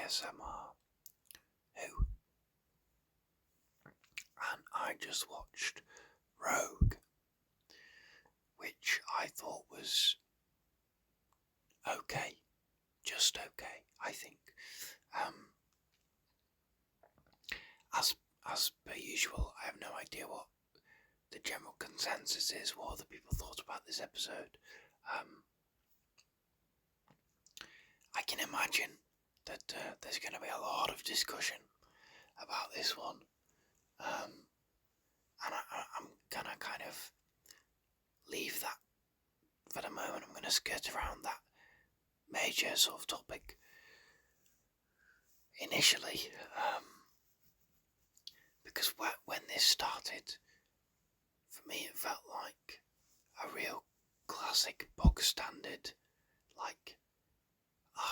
ASMR Who, and I just watched Rogue, which I thought was okay, just okay, I think. As per usual, I have no idea what the general consensus is, what other people thought about this episode. I can imagine that there's going to be a lot of discussion about this one, and I'm going to kind of leave that for the moment. I'm going to skirt around that major sort of topic initially, because when this started, for me it felt like a real classic bog standard, like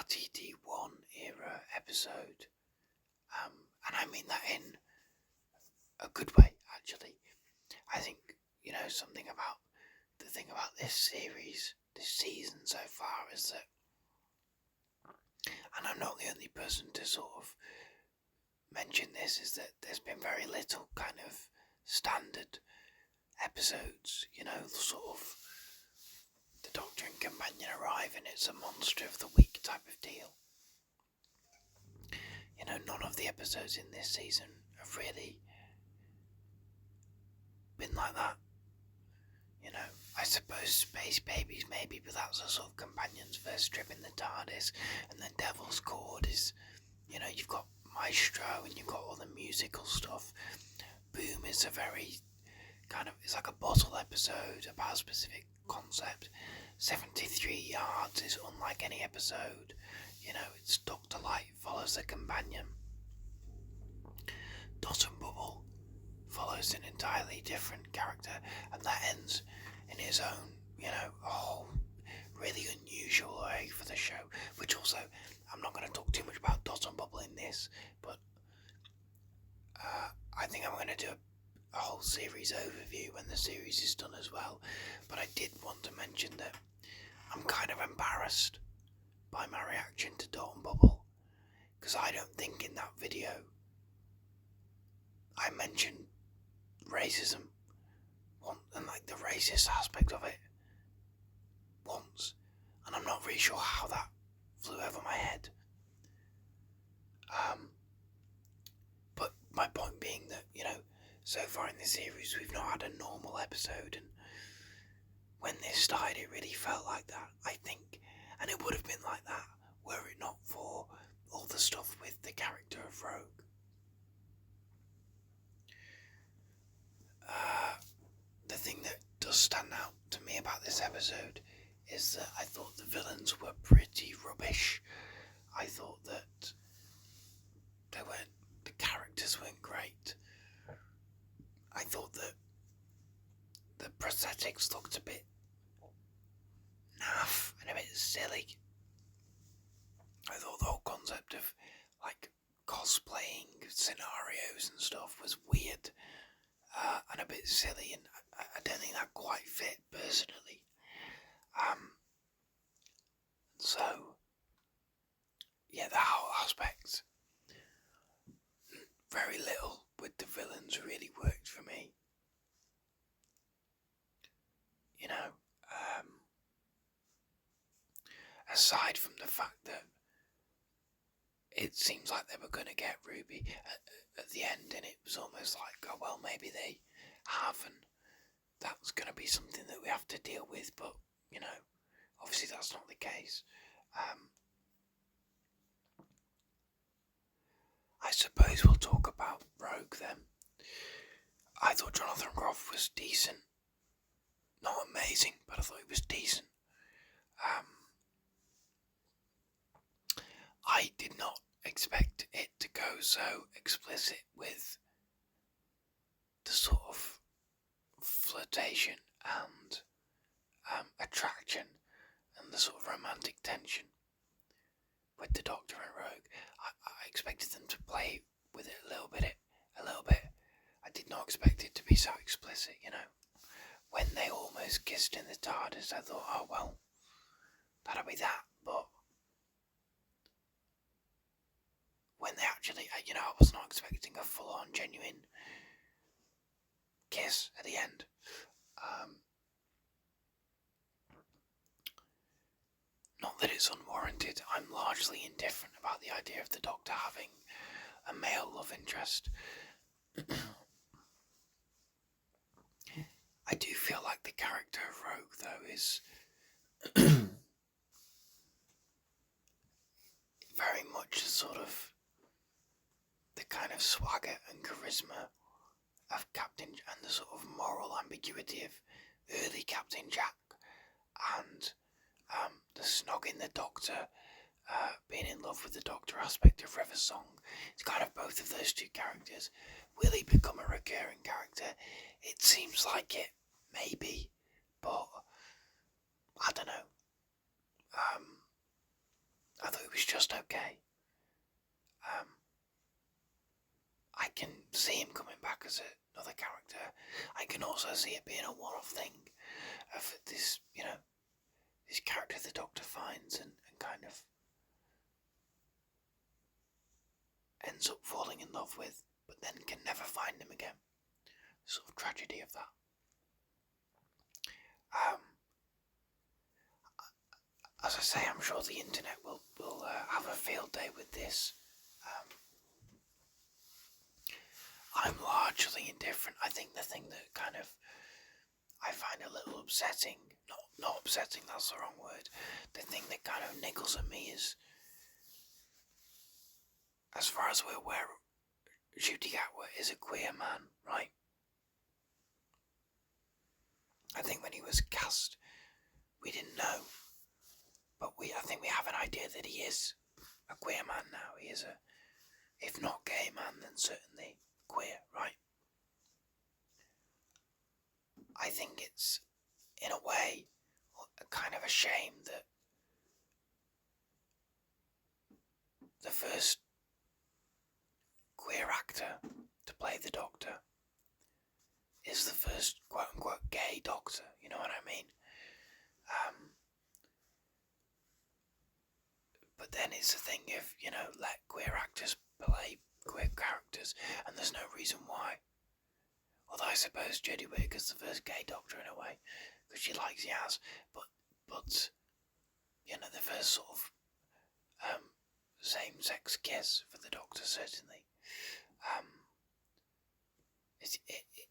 RTD1 era episode, and I mean that in a good way, actually. I think, something about the thing about this series, this season so far, is that, and I'm not the only person to sort of mention this, is that there's been very little kind of standard episodes, sort of the Doctor and Companion arrive and it's a monster of the week type of deal. None of the episodes in this season have really been like that. I suppose Space Babies maybe, but that's a sort of Companion's first trip in the TARDIS, and then Devil's Chord is, you've got Maestro and you've got all the musical stuff. Boom is a very it's like a bottle episode about a specific concept. 73 Yards is unlike any episode. It's Dr. Light follows the Companion. Dot and Bubble follows an entirely different character, and that ends in his own, a whole really unusual way for the show, which also, I'm not going to talk too much about Dot and Bubble in this, but I think I'm going to do a whole series overview when the series is done as well. But I did want to mention that I'm kind of embarrassed by my reaction to Dot and Bubble, because I don't think in that video I mentioned racism and like the racist aspect of it once, and I'm not really sure how that flew over my head. But my point being that, so far in the series we've not had a normal episode, and when this started it really felt like that, I think, and it would have been like that were it not for all the stuff with the character of Rogue. The thing that does stand out to me about this episode is that I thought the villains were pretty rubbish. I thought that the characters weren't great. I thought that the prosthetics looked a bit naff and a bit silly. I thought the whole concept of like cosplaying scenarios and stuff was weird and a bit silly, and I don't think that quite fit personally. So yeah, the whole aspect, very little with the villains really worked for me. Aside from the fact that it seems like they were going to get Ruby at the end, and it was almost like, oh well, maybe they have, and that's going to be something that we have to deal with, but obviously that's not the case. I suppose we'll talk about Rogue then. I thought Jonathan Groff was decent. Not amazing, but I thought he was decent. I did not expect it to go so explicit with the sort of flirtation and attraction and the sort of romantic tension with the Doctor and Rogue. I expected them to play with it a little bit. I did not expect it to be so explicit, When they almost kissed in the TARDIS, I thought, oh well, that'll be that, but when they actually, I was not expecting a full-on genuine kiss at the end. Not that it's unwarranted. I'm largely indifferent about the idea of the Doctor having a male love interest. I do feel like the character of Rogue, though, is very much sort of the kind of swagger and charisma of Captain, and the sort of moral ambiguity of early Captain Jack, and the snogging the Doctor, being in love with the Doctor aspect of River Song. It's kind of both of those two characters. Will he become a recurring character? It seems like it, maybe, but I don't know. I thought it was just okay. I can see him coming back as another character. I can also see it being a one-off thing of this, this character the Doctor finds and kind of ends up falling in love with, but then can never find him again. The sort of tragedy of that. As I say, I'm sure the internet will have a field day with this. I'm largely indifferent. I think the thing that kind of I find a little upsetting, not upsetting, that's the wrong word, the thing that kind of niggles at me is, as far as we're aware, Ncuti Gatwa is a queer man, right? I think when he was cast, we didn't know, but I think we have an idea that he is a queer man now. He is a, if not gay man, then certainly queer, right? I think it's, in a way, a kind of a shame that the first queer actor to play the Doctor is the first quote-unquote gay Doctor, you know what I mean? But then it's a thing of, let queer actors play queer characters, and there's no reason why. Although I suppose Jodie Whittaker's the first gay Doctor in a way, because she likes Yaz, but the first sort of same-sex kiss for the Doctor, certainly.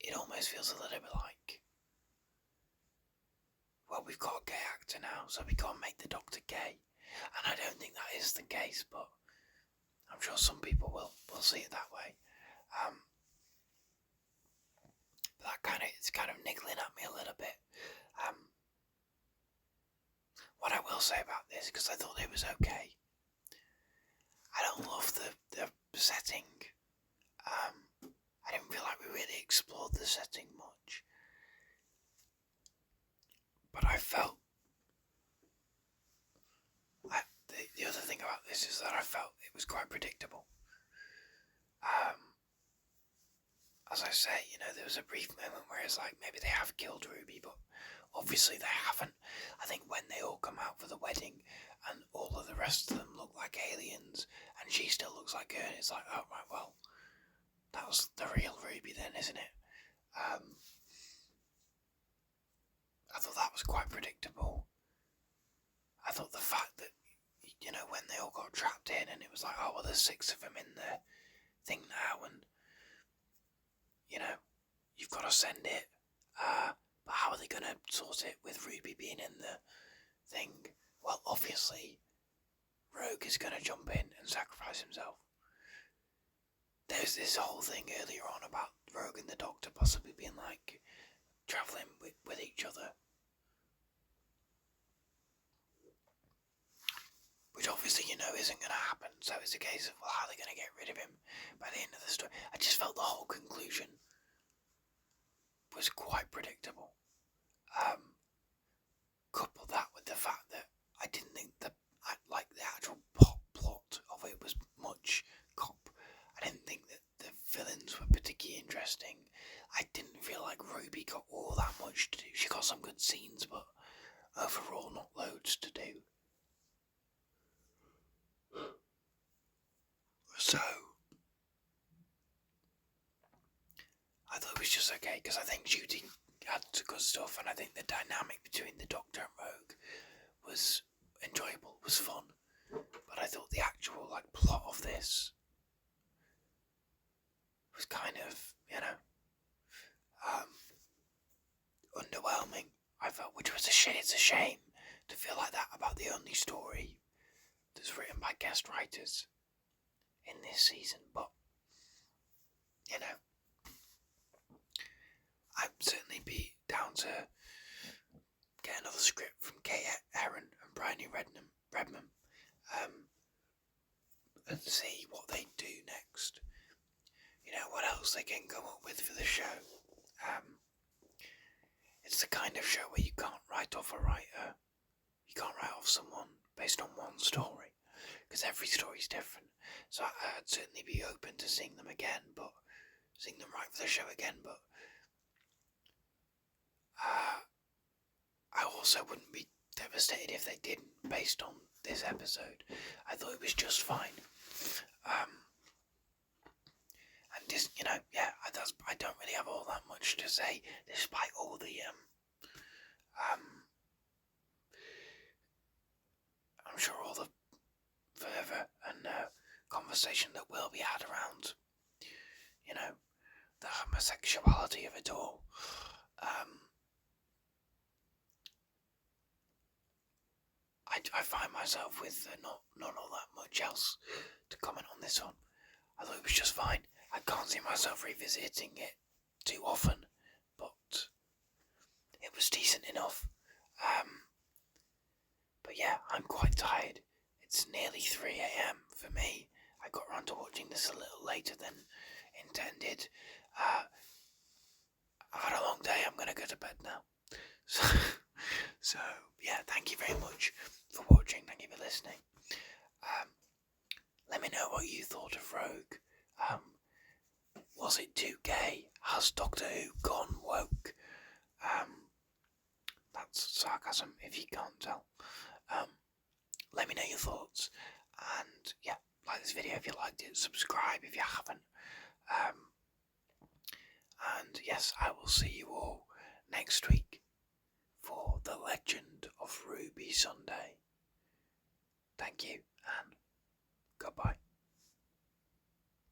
It almost feels a little bit like, well, we've got a gay actor now, so we can't make the Doctor gay. And I don't think that is the case, but I'm sure some people will see it that way. But it's kind of niggling at me a little bit. What I will say about this, because I thought it was okay, I don't love the setting. I didn't feel like we really explored the setting much. But I felt... The other thing about this is that I felt it was quite predictable. As I say, there was a brief moment where it's like, maybe they have killed Ruby, but obviously they haven't. I think when they all come out for the wedding and all of the rest of them look like aliens and she still looks like her, and it's like, oh right, well, that was the real Ruby then, isn't it? I thought that was quite predictable. I thought the fact that, when they all got trapped in and it was like, oh well, there's 6 of them in the thing now, and you've got to send it, but how are they going to sort it with Ruby being in the thing? Well, obviously Rogue is going to jump in and sacrifice himself. There's this whole thing earlier on about Rogue and the Doctor possibly being like travelling with each other, which obviously isn't going to happen. So it's a case of, well, how are they going to get rid of him by the end of the story? I just felt the whole conclusion was quite predictable. Couple that with the fact that I didn't think the actual plot of it was much cop. I didn't think that the villains were particularly interesting. I didn't feel like Ruby got all that much to do. She got some good scenes, but overall not loads to do. So I thought it was just okay because I think Judy had good stuff, and I think the dynamic between the Doctor and Rogue was enjoyable, was fun. But I thought the actual plot of this was kind of, underwhelming. I felt, which was a shame. It's a shame to feel like that about the only story that's written by guest writers in this season. But I'd certainly be down to get another script from Kate Herron and Bryony Redman, and see what they do next. What else they can come up with for the show. It's the kind of show where you can't write off a writer. You can't write off someone based on one story, because every story's different. So I'd certainly be open to seeing them again, but seeing them write for the show again. But I also wouldn't be devastated if they didn't, based on this episode. I thought it was just fine. And just, I don't really have all that much to say, despite all the I'm sure all the fervour and conversation that will be had around, the homosexuality of it all. I find myself with not all that much else to comment on this one. I thought it was just fine. I can't see myself revisiting it too often, but it was decent enough. But yeah, I'm quite tired. It's nearly 3 a.m. for me. I got around to watching this a little later than intended. I've had a long day. I'm going to go to bed now. So yeah, thank you very much for watching. Thank you for listening. Let me know what you thought of Rogue. Was it too gay? Has Doctor Who gone woke? That's sarcasm if you can't tell. Let me know your thoughts, and yeah, like this video if you liked it, subscribe if you haven't. And yes, I will see you all next week for The Legend of Ruby Sunday. Thank you, and goodbye.